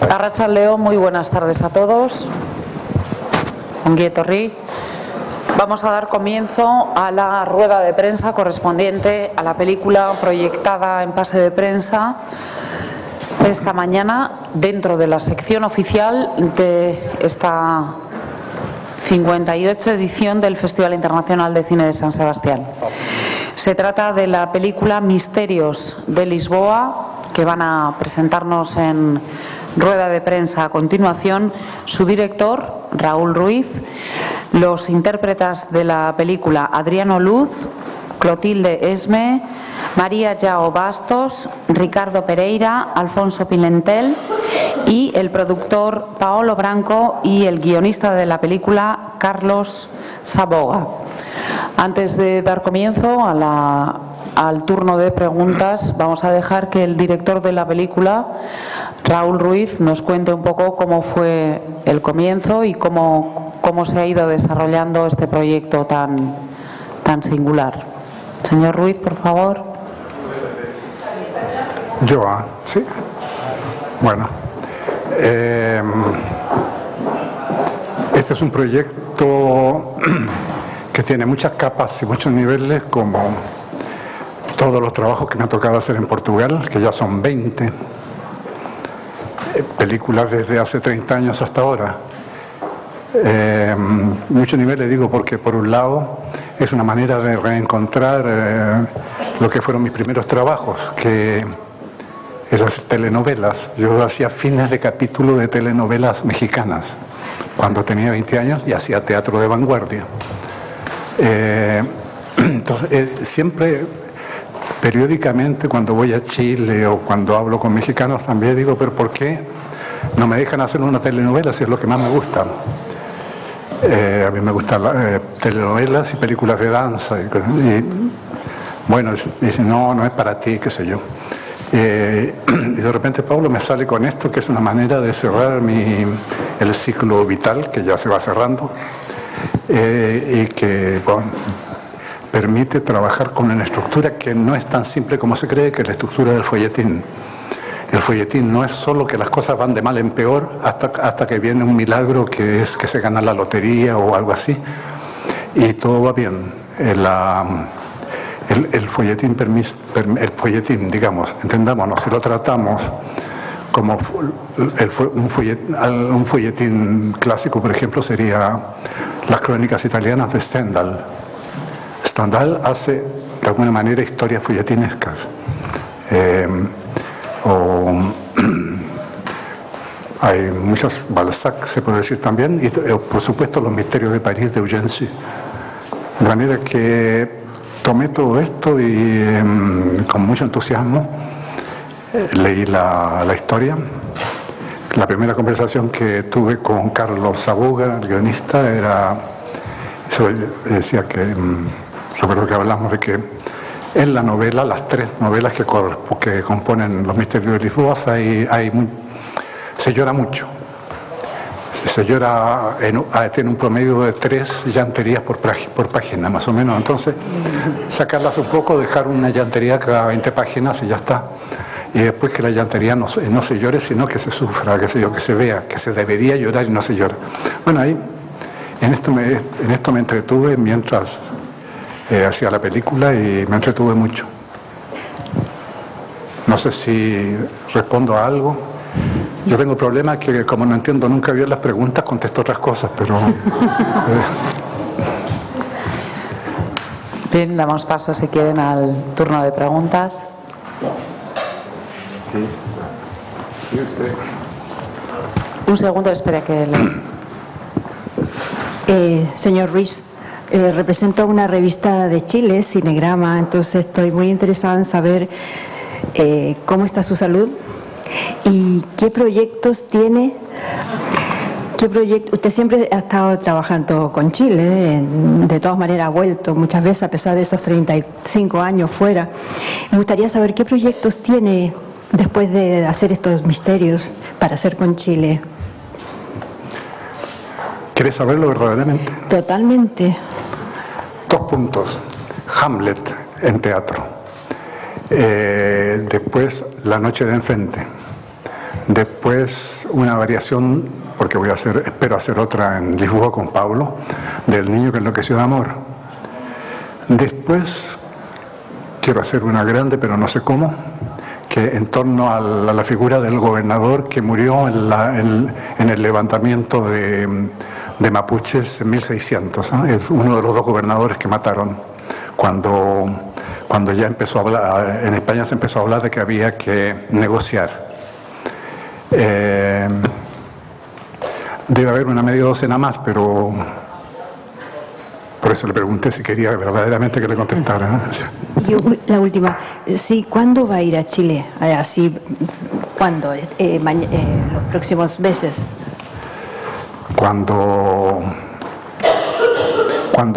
Arratsaldeon, muy buenas tardes a todos. Ongi etorri. Vamos a dar comienzo a la rueda de prensa correspondiente a la película proyectada en pase de prensa esta mañana dentro de la sección oficial de esta 58 edición del Festival Internacional de Cine de San Sebastián. Se trata de la película Misterios de Lisboa, que van a presentarnos en rueda de prensa a continuación su director, Raúl Ruiz, los intérpretes de la película, Adriano Luz, Clotilde Esme, María Yao Bastos, Ricardo Pereira, Alfonso Pimentel y el productor Paolo Branco y el guionista de la película, Carlos Saboga. Antes de dar comienzo al turno de preguntas, vamos a dejar que el director de la película, Raúl Ruiz, nos cuente un poco cómo fue el comienzo y cómo se ha ido desarrollando este proyecto tan singular. Señor Ruiz, por favor. Yo, sí. Bueno, este es un proyecto que tiene muchas capas y muchos niveles, como todos los trabajos que me ha tocado hacer en Portugal, que ya son 20 películas desde hace 30 años hasta ahora. Muchos niveles, digo, porque por un lado es una manera de reencontrar lo que fueron mis primeros trabajos, que esas telenovelas. Yo hacía fines de capítulo de telenovelas mexicanas cuando tenía 20 años y hacía teatro de vanguardia. Entonces, siempre, periódicamente, cuando voy a Chile o cuando hablo con mexicanos, también digo, pero ¿por qué no me dejan hacer una telenovela si es lo que más me gusta? A mí me gustan telenovelas y películas de danza. Y bueno, dicen, no es para ti, qué sé yo. Y de repente Pablo me sale con esto, que es una manera de cerrar el ciclo vital, que ya se va cerrando, y que permite trabajar con una estructura que no es tan simple como se cree, que es la estructura del folletín. El folletín no es solo que las cosas van de mal en peor hasta que viene un milagro, que es que se gana la lotería o algo así, y todo va bien. El folletín, digamos, entendámonos, si lo tratamos como un folletín clásico, por ejemplo, sería las crónicas italianas de Stendhal. Stendhal hace, de alguna manera, historias folletinescas. Hay muchos, Balzac se puede decir también, y por supuesto Los misterios de París de Eugène Sue. De manera que tomé todo esto y con mucho entusiasmo leí la historia. La primera conversación que tuve con Carlos Saboga, el guionista, era eso. Decía que, recuerdo que hablamos de que en la novela, las tres novelas que componen Los misterios de Lisboa, se llora mucho. Se llora, tiene un promedio de 3 llanterías por página, más o menos. Entonces, sacarlas un poco, dejar una llantería cada 20 páginas y ya está. Y después que la llantería no se llore, sino que se sufra, que se vea, que se debería llorar y no se llora. Bueno, ahí, en esto me entretuve mientras hacía la película, y me entretuve mucho. No sé si respondo a algo. Yo tengo el problema que, como no entiendo nunca bien las preguntas, contesto otras cosas, pero... Bien, damos paso, si quieren, al turno de preguntas. Sí, usted. Un segundo, espera que Señor Ruiz, represento una revista de Chile, Cinegrama, entonces estoy muy interesada en saber cómo está su salud y qué proyectos tiene. Usted siempre ha estado trabajando con Chile, de todas maneras ha vuelto muchas veces a pesar de estos 35 años fuera. Me gustaría saber qué proyectos tiene después de hacer estos misterios para hacer con Chile. ¿Quieres saberlo verdaderamente? Totalmente. 2 puntos. Hamlet en teatro. Después La noche de enfrente. Después una variación, porque espero hacer otra en Lisboa con Pablo, del niño que enloqueció de amor. Después quiero hacer una grande, pero no sé cómo, que en torno a la figura del gobernador que murió en el levantamiento de mapuches en 1600. ¿No? Es uno de los dos gobernadores que mataron cuando ya empezó a hablar, en España se empezó a hablar de que había que negociar. Debe haber una media docena más, pero por eso le pregunté si quería verdaderamente que le contestara, ¿no? Y la última, sí, ¿cuándo va a ir a Chile? Así, ¿cuándo? Los próximos meses. Cuando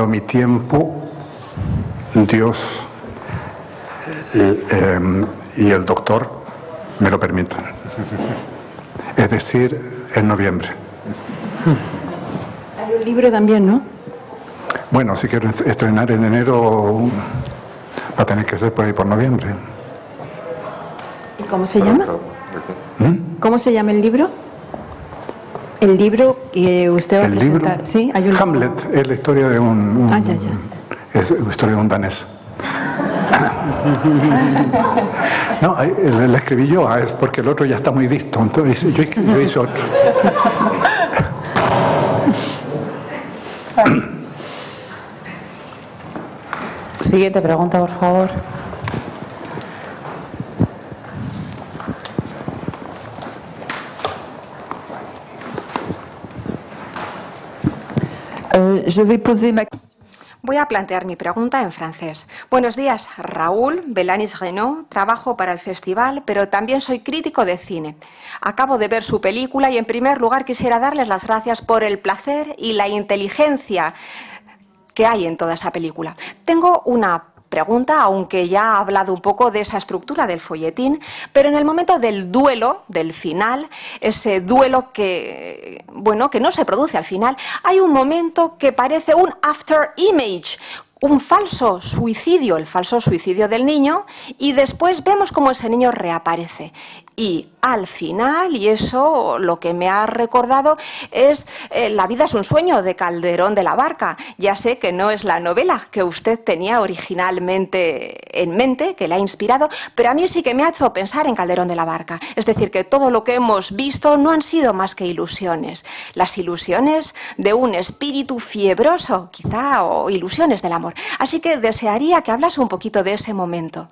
mi tiempo, Dios y el doctor me lo permitan. Es decir, en noviembre. Hay un libro también, ¿no? Bueno, si quiero estrenar en enero, va a tener que ser por ahí por noviembre. ¿Y cómo se llama? ¿Cómo se llama el libro? El libro que usted va a presentar. Libro, ¿Sí? Hay un Hamlet, es la historia de es la historia de un danés. No, la escribí yo, es porque el otro ya está muy visto, entonces yo hice otro. Siguiente pregunta, por favor. Voy a plantear mi pregunta en francés. Buenos días, Raúl Belanis Renaud. Trabajo para el festival, pero también soy crítico de cine. Acabo de ver su película y en primer lugar quisiera darles las gracias por el placer y la inteligencia que hay en toda esa película. Tengo una pregunta, aunque ya ha hablado un poco de esa estructura del folletín, pero en el momento del duelo, del final, ese duelo que no se produce al final, hay un momento que parece un after image, un falso suicidio, el falso suicidio del niño, y después vemos cómo ese niño reaparece. Y al final, y eso lo que me ha recordado es La vida es un sueño, de Calderón de la Barca. Ya sé que no es la novela que usted tenía originalmente en mente, que le ha inspirado, pero a mí sí que me ha hecho pensar en Calderón de la Barca. Es decir, que todo lo que hemos visto no han sido más que ilusiones. Las ilusiones de un espíritu fiebroso, quizá, o ilusiones del amor. Así que desearía que hablase un poquito de ese momento.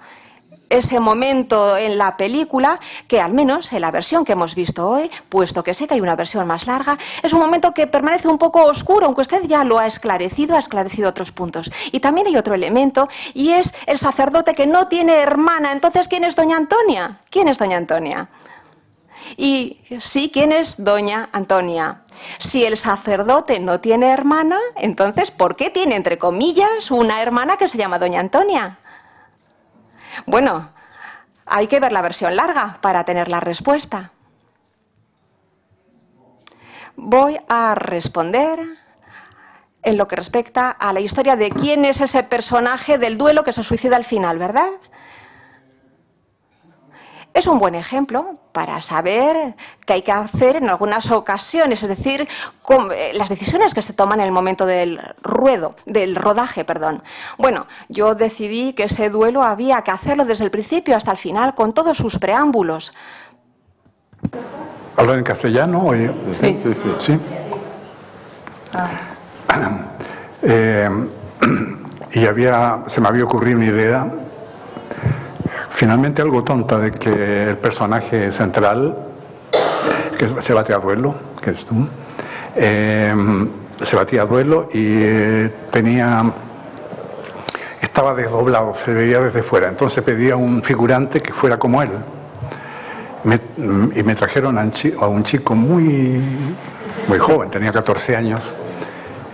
Ese momento en la película, que al menos en la versión que hemos visto hoy, puesto que sé que hay una versión más larga, es un momento que permanece un poco oscuro, aunque usted ya lo ha esclarecido otros puntos. Y también hay otro elemento, y es el sacerdote que no tiene hermana. Entonces, ¿quién es doña Antonia? ¿Quién es doña Antonia? Y sí, ¿quién es doña Antonia? Si el sacerdote no tiene hermana, entonces, ¿por qué tiene, entre comillas, una hermana que se llama doña Antonia? Bueno, hay que ver la versión larga para tener la respuesta. Voy a responder en lo que respecta a la historia de quién es ese personaje del duelo que se suicida al final, ¿verdad? Es un buen ejemplo para saber qué hay que hacer en algunas ocasiones, es decir, las decisiones que se toman en el momento del rodaje. Bueno, yo decidí que ese duelo había que hacerlo desde el principio hasta el final, con todos sus preámbulos. ¿Hablan en castellano? O... Sí. ¿Sí? Y se me había ocurrido una idea, finalmente algo tonta, de que el personaje central, que se batía a duelo, que es tú, se batía a duelo y estaba desdoblado, se veía desde fuera. Entonces pedía a un figurante que fuera como él. Y me trajeron a un chico muy joven, tenía 14 años.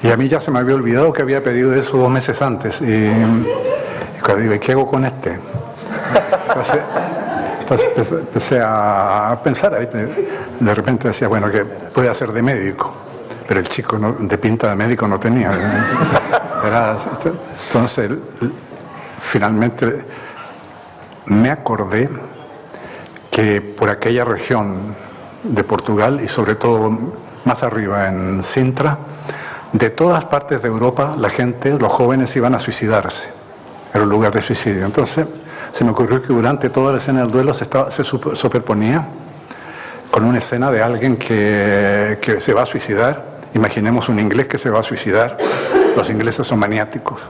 Y a mí ya se me había olvidado que había pedido eso 2 meses antes. Y cuando digo, ¿y qué hago con este? Entonces empecé a pensar ahí, de repente decía, bueno, que puede hacer de médico, pero el chico de pinta de médico no tenía. Entonces, finalmente me acordé que por aquella región de Portugal y sobre todo más arriba en Sintra, de todas partes de Europa la gente, los jóvenes iban a suicidarse. Era un lugar de suicidio. Entonces se me ocurrió que durante toda la escena del duelo se superponía con una escena de alguien que se va a suicidar. Imaginemos un inglés que se va a suicidar. Los ingleses son maniáticos.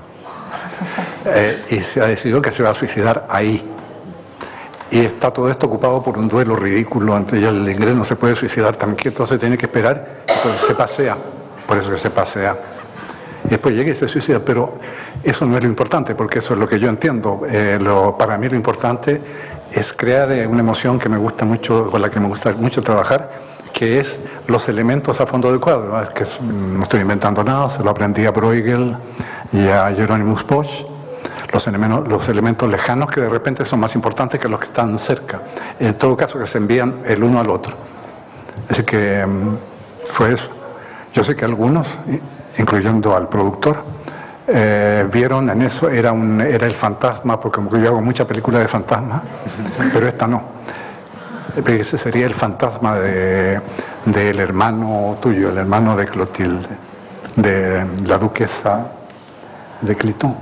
Y se ha decidido que se va a suicidar ahí. Y está todo esto ocupado por un duelo ridículo. Entonces el inglés no se puede suicidar tan quieto, entonces tiene que esperar. Entonces se pasea. Por eso que se pasea. Y después llega y se suicida. Pero eso no es lo importante, porque eso es lo que yo entiendo. Para mí lo importante es crear una emoción que me gusta mucho, con la que me gusta mucho trabajar, que es los elementos a fondo del cuadro, ¿no? Es que no estoy inventando nada, se lo aprendí a Bruegel y a Hieronymus Bosch. Los elementos lejanos que de repente son más importantes que los que están cerca. En todo caso, que se envían el uno al otro. Así que fue eso. Yo sé que algunos, incluyendo al productor, vieron en eso, era el fantasma, porque yo hago muchas películas de fantasmas, pero esta no. Ese sería el fantasma del hermano tuyo, el hermano de Clotilde, de la duquesa de Cliton.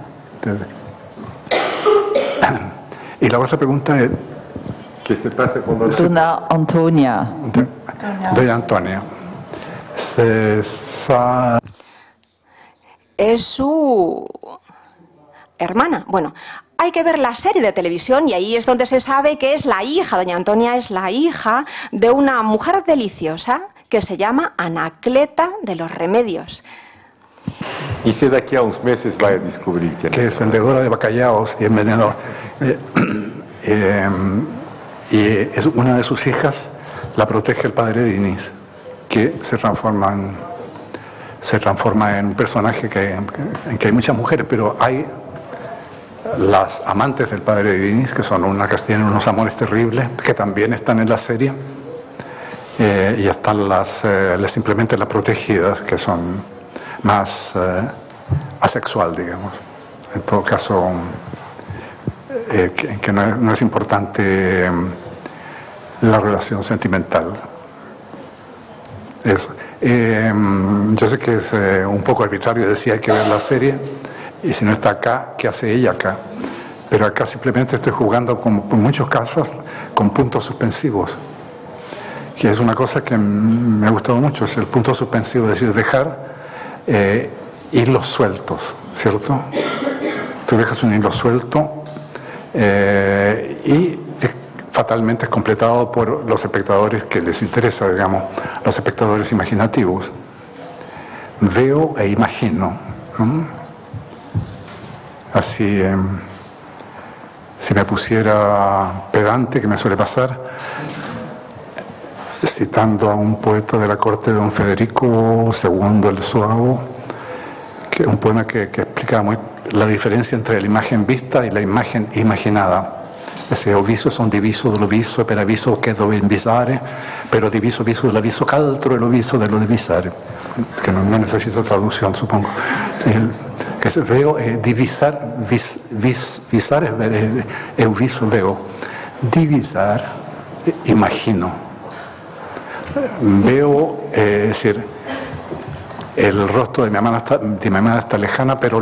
Y la otra pregunta es... ¿Qué se pasa cuando... Dona Antonia. Doña Antonia. Es su hermana. Bueno, hay que ver la serie de televisión y ahí es donde se sabe que es la hija, doña Antonia es la hija de una mujer deliciosa que se llama Anacleta de los Remedios. Y si de aquí a unos meses va a descubrir que es vendedora de bacalaos y envenenadora. Y es una de sus hijas, la protege el padre de Inés, que se transforma en un personaje en que hay muchas mujeres, pero hay las amantes del padre de Inés, que son unas que tienen unos amores terribles, que también están en la serie, y están simplemente las protegidas, que son más asexual, digamos. En todo caso, que no es importante la relación sentimental. Yo sé que es un poco arbitrario decir hay que ver la serie, y si no está acá, ¿qué hace ella acá? Pero acá simplemente estoy jugando, como en muchos casos, con puntos suspensivos, que es una cosa que me ha gustado mucho, es el punto suspensivo, es decir, dejar hilos sueltos, ¿cierto? Tú dejas un hilo suelto y fatalmente es completado por los espectadores que les interesa, digamos, los espectadores imaginativos. Veo e imagino, ¿no? Así, si me pusiera pedante, que me suele pasar, citando a un poeta de la corte de don Federico II el Suavo, que un poema que explica muy la diferencia entre la imagen vista y la imagen imaginada. Ese viso son diviso dello viso per aviso che dove invisare, pero diviso viso dell'aviso caltro e lo viso dello divisare. Que no necesito traducción, supongo. Que se veo, divisar, visar es un viso, veo. Divisar, imagino. Veo, es decir, el rostro de mi mamá está lejana, pero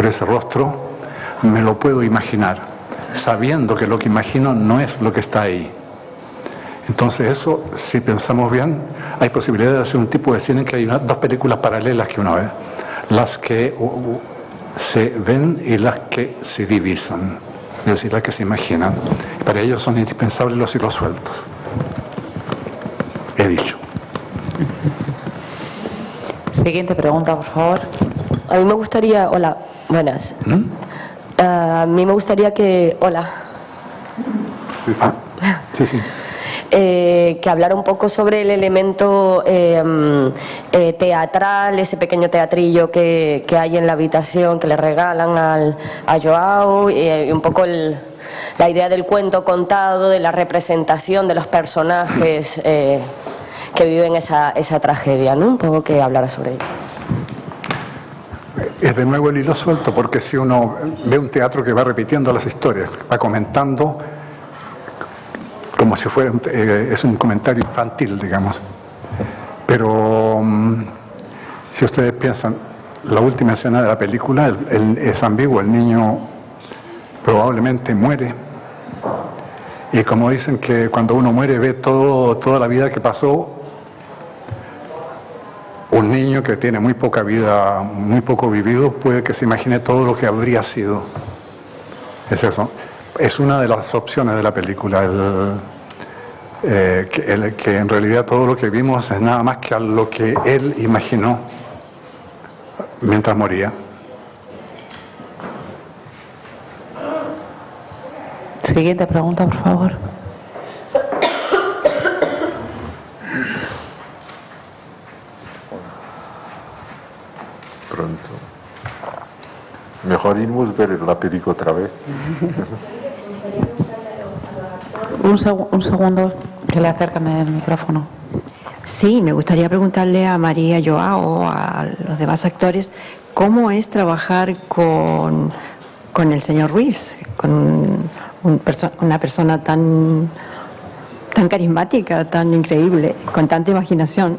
ese rostro me lo puedo imaginar, sabiendo que lo que imagino no es lo que está ahí. Entonces eso, si pensamos bien, hay posibilidad de hacer un tipo de cine en que hay dos películas paralelas que uno ve, las que se ven y las que se divisan, es decir, las que se imaginan. Para ellos son indispensables los hilos sueltos. He dicho. Siguiente pregunta, por favor. A mí me gustaría... Hola, buenas. A mí me gustaría que... Hola. Sí, sí. Sí. Que hablara un poco sobre el elemento teatral, ese pequeño teatrillo que hay en la habitación, que le regalan a Joao, y un poco la idea del cuento contado, de la representación de los personajes que viven esa tragedia, ¿no? Un poco que hablara sobre ello. Es de nuevo el hilo suelto, porque si uno ve un teatro que va repitiendo las historias, va comentando como si fuera, es un comentario infantil, digamos. Pero si ustedes piensan, la última escena de la película es ambiguo, el niño probablemente muere. Y como dicen que cuando uno muere ve toda la vida que pasó, un niño que tiene muy poca vida, muy poco vivido, puede que se imagine todo lo que habría sido. Es eso. Es una de las opciones de la película, que en realidad todo lo que vimos es nada más que a lo que él imaginó mientras moría. Siguiente pregunta, por favor. Pronto. Mejor irnos a ver la película otra vez. Un segundo, que le acercan el micrófono. Sí, me gustaría preguntarle a María Joao, a los demás actores, ¿cómo es trabajar con el señor Ruiz, con una persona tan carismática, tan increíble, con tanta imaginación?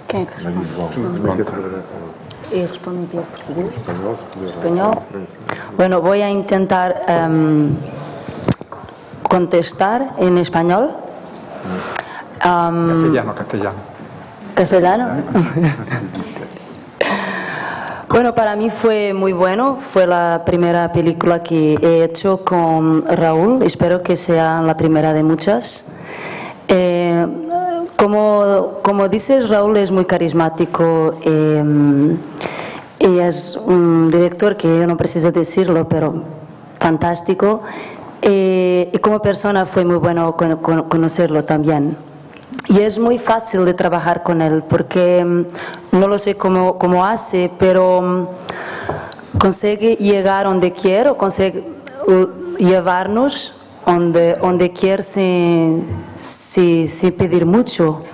¿Qué? ¿Y responde en portugués? Español. Bueno, voy a intentar contestar en español. ¿Castellano? Bueno, para mí fue muy bueno. Fue la primera película que he hecho con Raúl. Espero que sea la primera de muchas. Como dices, Raúl es muy carismático y es un director que yo no preciso decirlo, pero fantástico. Y como persona fue muy bueno conocerlo también. Y es muy fácil de trabajar con él porque no lo sé cómo hace, pero consigue llegar donde quiere, consigue llevarnos donde quiere sin pedir mucho.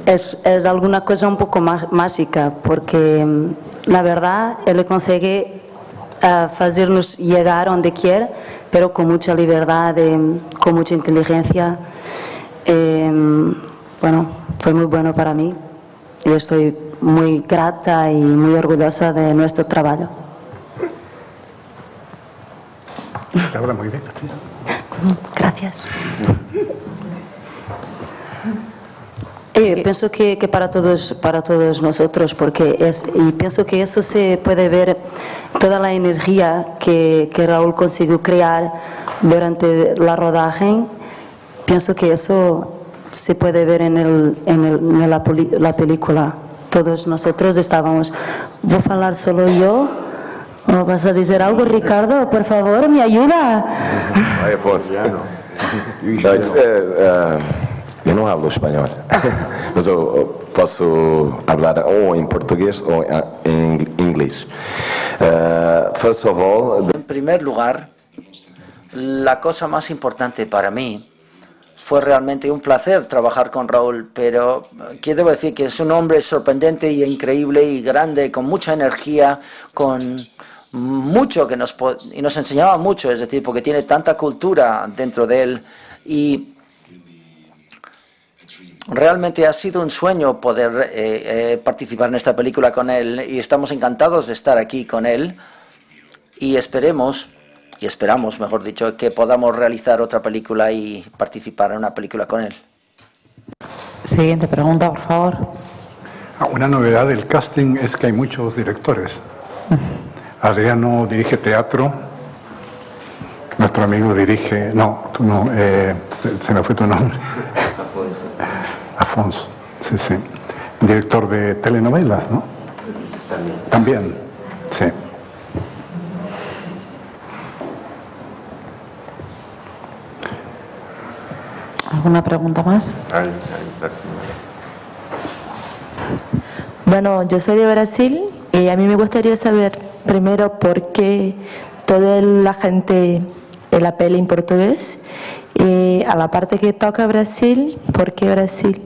Es alguna cosa un poco mágica porque la verdad él consigue hacernos llegar donde quiere, pero con mucha libertad, con mucha inteligencia. Bueno, fue muy bueno para mí y estoy muy grata y muy orgullosa de nuestro trabajo. Se habla muy bien, ¿sí? Gracias. Pienso que para todos nosotros, y pienso que eso se puede ver, toda la energía que Raúl consiguió crear durante la rodaje. Pienso que eso se puede ver en la película. Todos nosotros estábamos. ¿Voy a hablar solo yo? ¿O vas a decir algo, Ricardo? Por favor, me ayuda. Vai, Afonso. Eu não hablo espanhol, mas eu posso falar ou em português ou em inglês. First of all, en primer lugar, la cosa más importante para mí fue realmente un placer trabajar con Raúl, pero quiero decir que es un hombre sorprendente y increíble y grande, con mucha energía, con mucho que nos enseñaba mucho, es decir, porque tiene tanta cultura dentro de él y realmente ha sido un sueño poder participar en esta película con él y estamos encantados de estar aquí con él y esperamos, mejor dicho, que podamos realizar otra película y participar en una película con él. Siguiente pregunta, por favor. Una novedad del casting es que hay muchos directores. Adriano dirige teatro, nuestro amigo dirige, no, tú no, se me fue tu nombre. Afonso, sí. Director de telenovelas, ¿no? También, sí. ¿Alguna pregunta más? Bueno, yo soy de Brasil y a mí me gustaría saber primero por qué toda la gente en la peli en portugués y a la parte que toca Brasil, ¿por qué Brasil?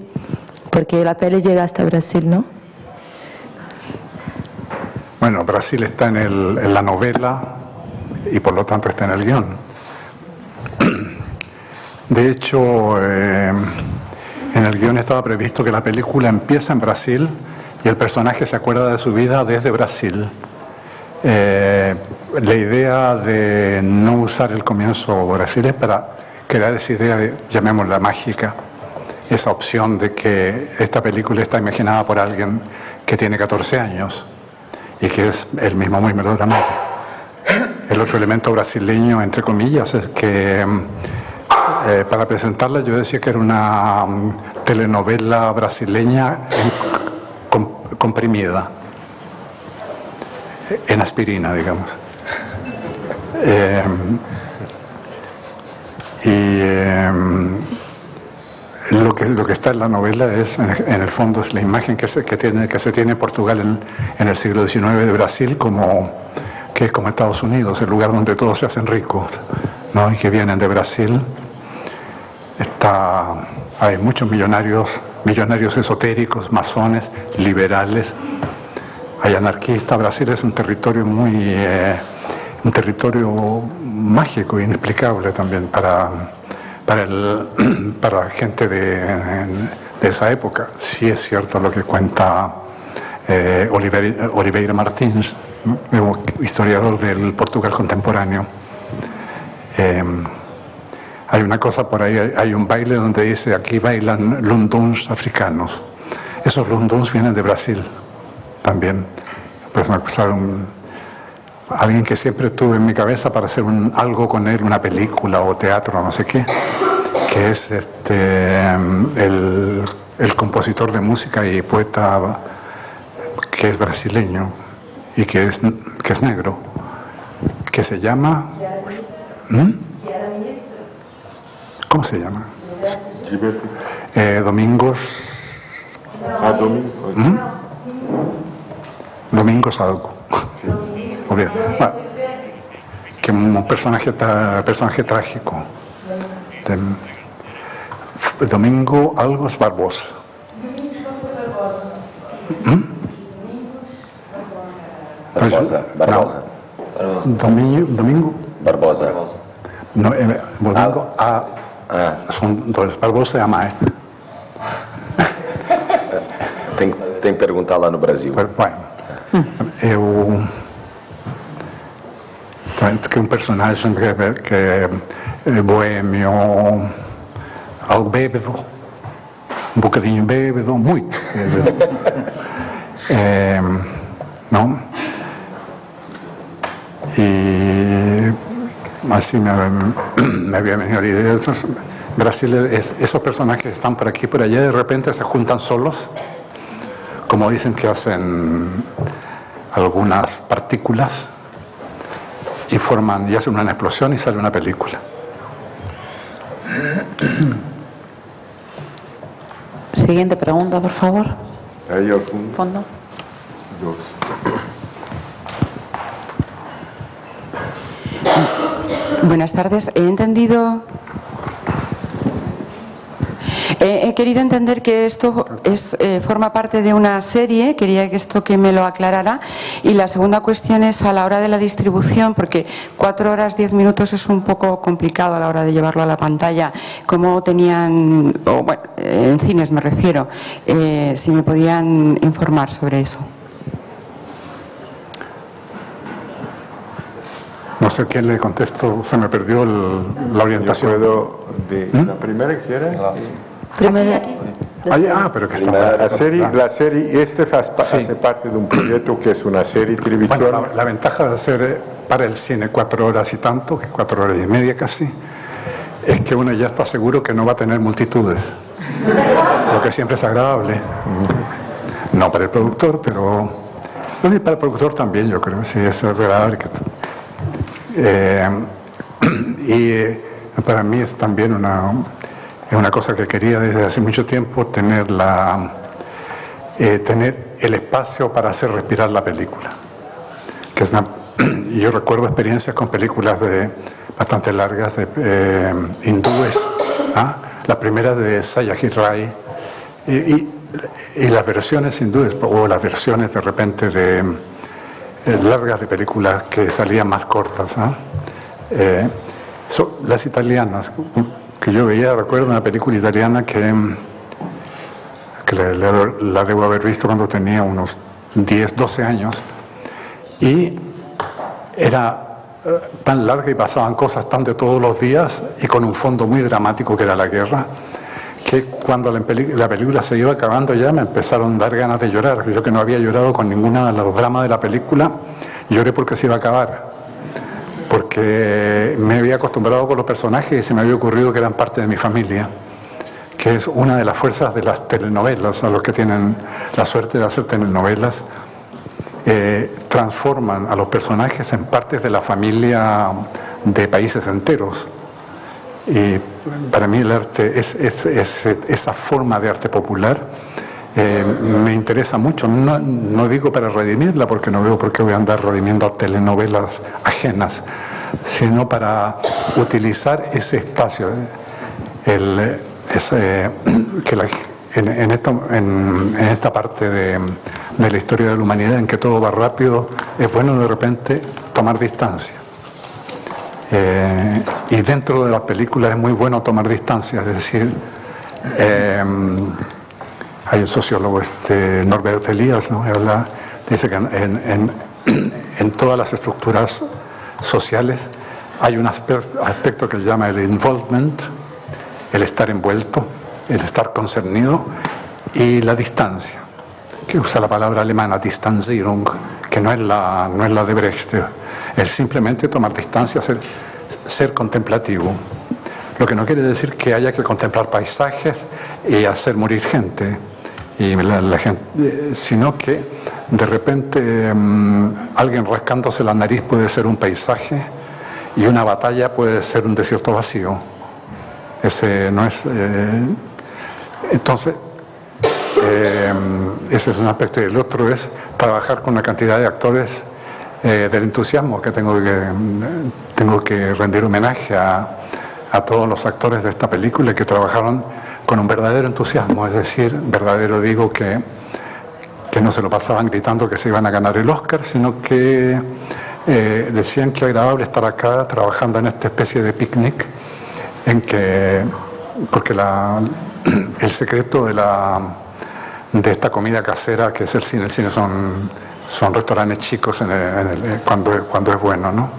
Porque la peli llega hasta Brasil, ¿no? Bueno, Brasil está en la novela y por lo tanto está en el guión. De hecho, en el guión estaba previsto que la película empieza en Brasil y el personaje se acuerda de su vida desde Brasil. La idea de no usar el comienzo Brasil es para crear esa idea de, llamémosla mágica, esa opción de que esta película está imaginada por alguien que tiene 14 años y que es el mismo muy melodramático. El otro elemento brasileño, entre comillas, es que para presentarla yo decía que era una telenovela brasileña comprimida, en aspirina, digamos. Lo que está en la novela es, en el fondo, es la imagen que se tiene en Portugal en el siglo XIX de Brasil que es como Estados Unidos, el lugar donde todos se hacen ricos, ¿no? Y que vienen de Brasil. Hay muchos millonarios esotéricos, masones, liberales, hay anarquistas. Brasil es un territorio un territorio mágico e inexplicable también para la gente de esa época. Sí es cierto lo que cuenta Oliveira Martins, historiador del Portugal contemporáneo. Hay una cosa por ahí, hay un baile donde dice aquí bailan lunduns africanos. Esos lunduns vienen de Brasil también. Pues una cosa, alguien que siempre tuve en mi cabeza para hacer algo con él, una película o teatro, no sé qué, que es el compositor de música y poeta que es brasileño y que es negro, que se llama... ¿Cómo se llama? Domingos. Domingos algo. Bueno, que un personaje trágico. Domingo Algos Barbosa. Barbosa. Domingo Barbosa. No, Domingo son dois. Barbosa é a mãe. Tem que perguntar lá no Brasil. Bueno, que um personagem que é boêmio, algo bêbado, bocadinho bêbado, muito bêbado. Não? Y así me había venido la idea. Brasil, esos personajes que están por aquí y por allá, de repente se juntan solos, como dicen que hacen algunas partículas, y hacen una explosión y sale una película. Siguiente pregunta, por favor. Ahí al fondo. Dos. Buenas tardes. He querido entender que esto forma parte de una serie, quería que me lo aclarara. Y la segunda cuestión es a la hora de la distribución, porque 4 horas 10 minutos es un poco complicado a la hora de llevarlo a la pantalla. ¿Cómo tenían, en cines me refiero, si me podían informar sobre eso? No sé quién le contesto, se me perdió la orientación. ¿La primera que era? Pero que está la serie hace parte de un proyecto que es una serie de televisión. Bueno, la ventaja de hacer para el cine 4 horas y tanto, que 4 horas y media casi, es que uno ya está seguro que no va a tener multitudes, lo que siempre es agradable. No para el productor, pero para el productor también, yo creo, sí, es agradable. Y para mí es también una cosa que quería desde hace mucho tiempo, tener el espacio para hacer respirar la película. Yo recuerdo experiencias con películas bastante largas, hindúes, la primera de Satyajit Ray, y las versiones hindúes, o las versiones de repente largas de películas que salían más cortas. Las italianas, que yo veía, recuerdo una película italiana que la debo haber visto cuando tenía unos 10, 12 años, y era tan larga y pasaban cosas tan de todos los días y con un fondo muy dramático que era la guerra, que cuando la película se iba acabando ya me empezaron a dar ganas de llorar. Yo, que no había llorado con ninguna de los dramas de la película, lloré porque se iba a acabar, porque me había acostumbrado con los personajes y se me había ocurrido que eran parte de mi familia, que es una de las fuerzas de las telenovelas. A los que tienen la suerte de hacer telenovelas, transforman a los personajes en partes de la familia de países enteros. Y para mí el arte, esa forma de arte popular, me interesa mucho. No digo para redimirla, porque no veo por qué voy a andar redimiendo telenovelas ajenas, sino para utilizar ese espacio, en esta parte de la historia de la humanidad, en que todo va rápido, es bueno de repente tomar distancia. Y dentro de las películas es muy bueno tomar distancia, es decir, hay un sociólogo, Norbert Elias, ¿no? Dice que en todas las estructuras sociales hay un aspecto que él llama el involvement, el estar envuelto, el estar concernido, y la distancia, que usa la palabra alemana Distanzierung, que no es la de Brecht, es simplemente tomar distancia, ser contemplativo. Lo que no quiere decir que haya que contemplar paisajes y hacer morir gente, sino que de repente alguien rascándose la nariz puede ser un paisaje y una batalla puede ser un desierto vacío. Ese no es... entonces, ese es un aspecto. Y el otro es trabajar con una cantidad de actores del entusiasmo, que tengo que rendir homenaje a todos los actores de esta película que trabajaron con un verdadero entusiasmo. Es decir, verdadero digo que no se lo pasaban gritando que se iban a ganar el Oscar, sino que decían que agradable estar acá trabajando en esta especie de picnic, porque el secreto de esta comida casera que es el cine son restaurantes chicos cuando es bueno, ¿no?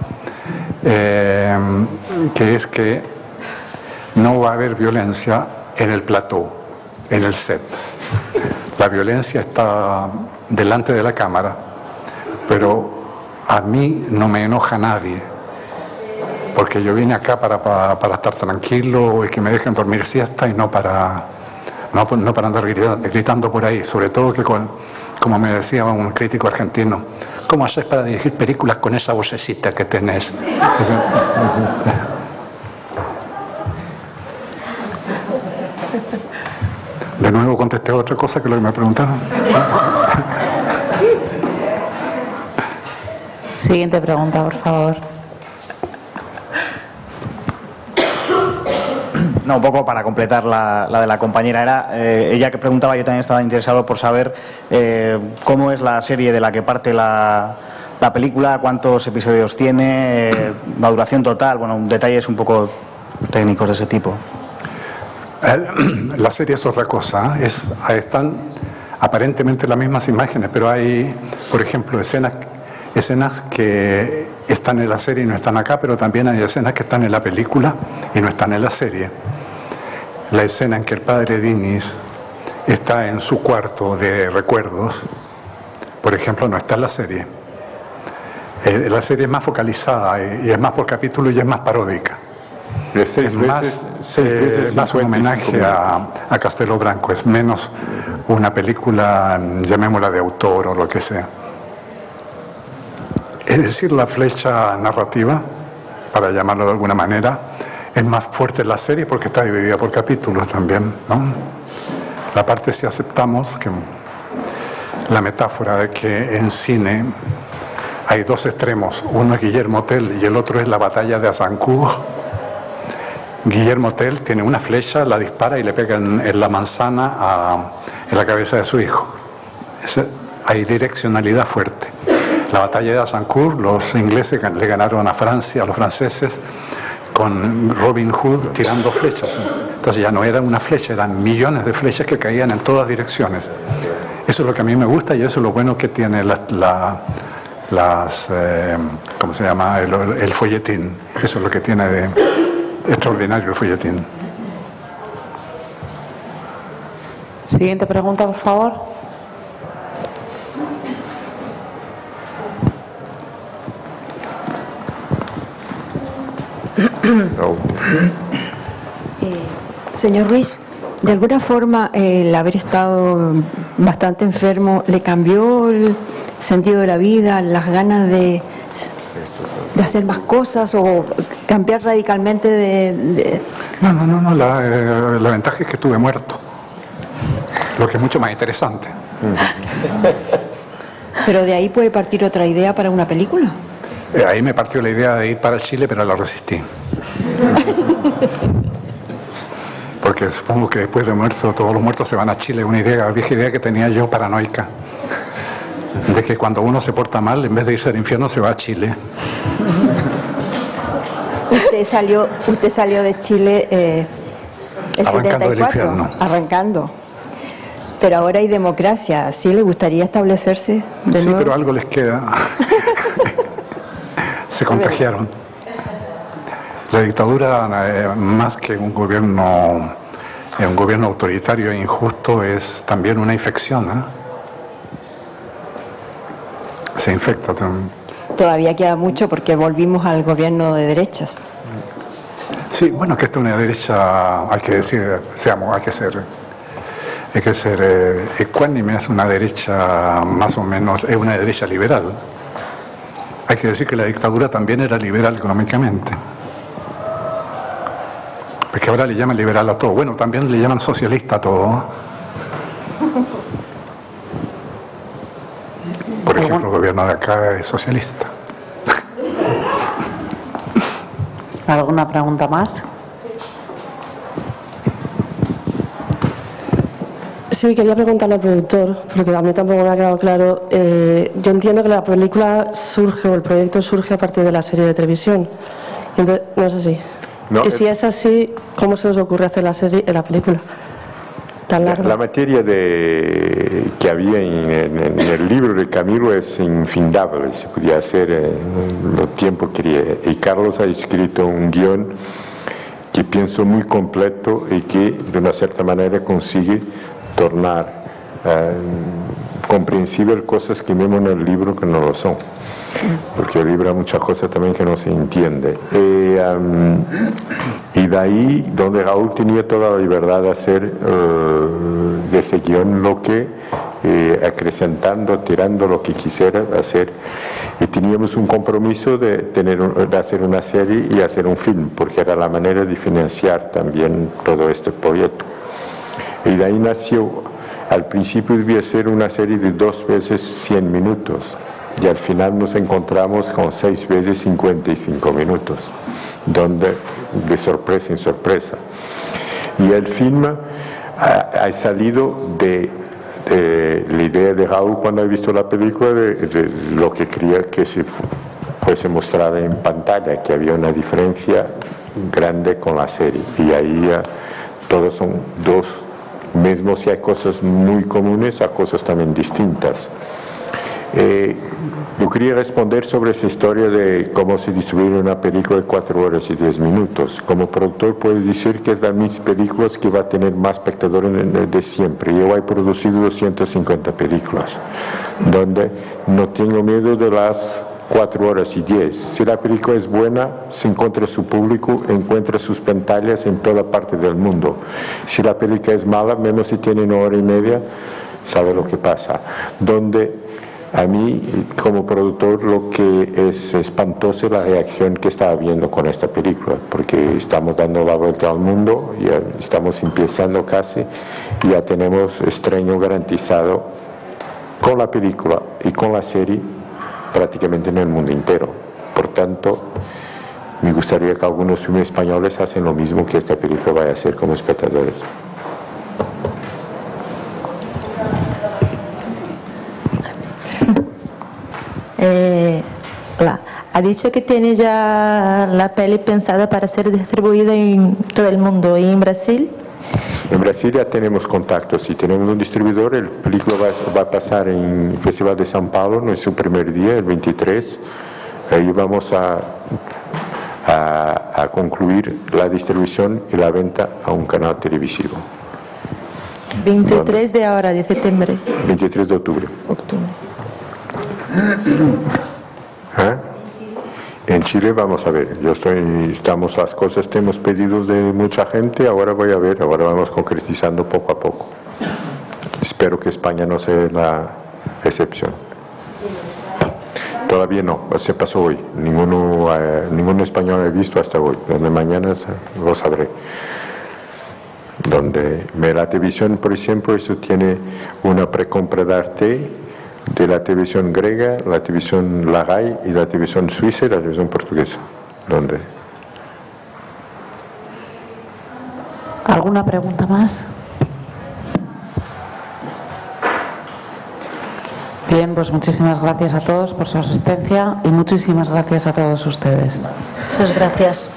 Que es que no va a haber violencia en el plató, en el set. La violencia está delante de la cámara, pero a mí no me enoja nadie, porque yo vine acá para estar tranquilo y que me dejen dormir siesta, y no para andar gritando por ahí. Sobre todo que, como me decía un crítico argentino, ¿cómo haces para dirigir películas con esa vocecita que tenés? De nuevo contesté otra cosa que lo que me preguntaron. Siguiente pregunta, por favor. No, un poco para completar la de la compañera. Ella que preguntaba, yo también estaba interesado por saber cómo es la serie de la que parte la película, cuántos episodios tiene, la duración total, bueno, detalles un poco técnicos de ese tipo. La serie es otra cosa, están aparentemente las mismas imágenes, pero hay, por ejemplo, escenas que están en la serie y no están acá, pero también hay escenas que están en la película y no están en la serie. La escena en que el padre Diniz está en su cuarto de recuerdos, por ejemplo, no está en la serie. La serie es más focalizada y es más por capítulo y es más paródica. Es más un homenaje a Castelo Branco, es menos una película, llamémosla de autor o lo que sea. Es decir, la flecha narrativa, para llamarlo de alguna manera, es más fuerte en la serie porque está dividida por capítulos también, ¿no? La parte, si aceptamos que la metáfora de que en cine hay dos extremos, uno es Guillermo Tell y el otro es la batalla de Azincourt. Guillermo Tell tiene una flecha, la dispara y le pega en la manzana en la cabeza de su hijo. Hay direccionalidad fuerte. La batalla de Azincourt, los ingleses le ganaron a Francia, a los franceses, con Robin Hood tirando flechas. Entonces ya no era una flecha, eran millones de flechas que caían en todas direcciones. Eso es lo que a mí me gusta y eso es lo bueno que tiene ¿cómo se llama? El folletín. Eso es lo que tiene de extraordinario el folletín. Siguiente pregunta, por favor. Señor Ruiz, ¿de alguna forma el haber estado bastante enfermo le cambió el sentido de la vida, las ganas de hacer más cosas o cambiar radicalmente de... No, la ventaja es que estuve muerto, lo que es mucho más interesante. ¿Pero de ahí puede partir otra idea para una película? Ahí me partió la idea de ir para Chile, pero la resistí. Porque supongo que después de muerto, todos los muertos se van a Chile. Una vieja idea que tenía yo, paranoica, de que cuando uno se porta mal, en vez de irse al infierno, se va a Chile. Usted salió de Chile el arrancando 74, del infierno. Arrancando. Pero ahora hay democracia. ¿Sí le gustaría establecerse de nuevo? Sí, pero algo les queda. Se contagiaron. La dictadura, más que un gobierno autoritario e injusto, es también una infección, ¿eh? Se infecta. Todavía queda mucho porque volvimos al gobierno de derechas. Sí, bueno, que esta es una derecha, hay que decir, hay que ser ecuánime, es una derecha más o menos, es una derecha liberal. Hay que decir que la dictadura también era liberal económicamente. Porque ahora le llaman liberal a todo. Bueno, también le llaman socialista a todo. Por ejemplo, el gobierno de acá es socialista. ¿Alguna pregunta más? Sí, quería preguntarle al productor, porque a mí tampoco me ha quedado claro. Yo entiendo que la película surge, o el proyecto surge a partir de la serie de televisión. Entonces, no es así. No, y si es así, ¿cómo se os ocurre hacer la película tan larga? La materia que había en el libro de Camilo es infinable, se podía hacer en lo tiempo que quería. Y Carlos ha escrito un guión que pienso muy completo y que de una cierta manera consigue tornar comprensible cosas que vemos en el libro que no lo son, porque el libro hay muchas cosas también que no se entiende. Y de ahí donde Raúl tenía toda la libertad de hacer de ese guión lo que acrecentando, tirando lo que quisiera hacer, y teníamos un compromiso de hacer una serie y hacer un film, porque era la manera de financiar también todo este proyecto. Y de ahí nació, al principio debía ser una serie de 2 veces 100 minutos, y al final nos encontramos con 6 veces 55 minutos, donde de sorpresa en sorpresa. Y el film ha salido de la idea de Raúl cuando ha visto la película, de lo que quería que se fuese mostrada en pantalla, que había una diferencia grande con la serie. Y ahí todos son dos, mismo si hay cosas muy comunes, hay cosas también distintas. Yo quería responder sobre esa historia de cómo se distribuye una película de 4 horas y 10 minutos. Como productor puedo decir que es de mis películas que va a tener más espectadores de siempre. Yo he producido 250 películas, donde no tengo miedo de las 4 horas y 10. Si la película es buena, se encuentra su público, encuentra sus pantallas en toda parte del mundo. Si la película es mala, menos si tiene 1 hora y media, sabe lo que pasa. Donde a mí, como productor, lo que es espantoso es la reacción que está habiendo con esta película, porque estamos dando la vuelta al mundo, ya estamos empezando casi, y ya tenemos estreno garantizado con la película y con la serie prácticamente en el mundo entero. Por tanto, me gustaría que algunos filmes españoles hacen lo mismo que esta película vaya a hacer como espectadores. Hola. ha dicho que tiene ya la peli pensada para ser distribuida en todo el mundo y en Brasil. En Brasil ya tenemos contactos y tenemos un distribuidor. El película va a pasar en el Festival de São Paulo, no es su primer día, el 23. Ahí vamos a concluir la distribución y la venta a un canal televisivo. 23 de ahora, de septiembre. 23 de octubre. ¿Eh? En Chile vamos a ver, estamos las cosas, tenemos pedidos de mucha gente, ahora voy a ver, ahora vamos concretizando poco a poco. Espero que España no sea la excepción. Todavía no, se pasó hoy, ningún español he visto hasta hoy, donde mañana lo sabré. Donde la televisión, por ejemplo, esto tiene una precompra de arte de la televisión griega, la televisión Lagai y la televisión suiza y la televisión portuguesa. ¿Dónde? ¿Alguna pregunta más? Bien, pues muchísimas gracias a todos por su asistencia y muchísimas gracias a todos ustedes. Muchas gracias.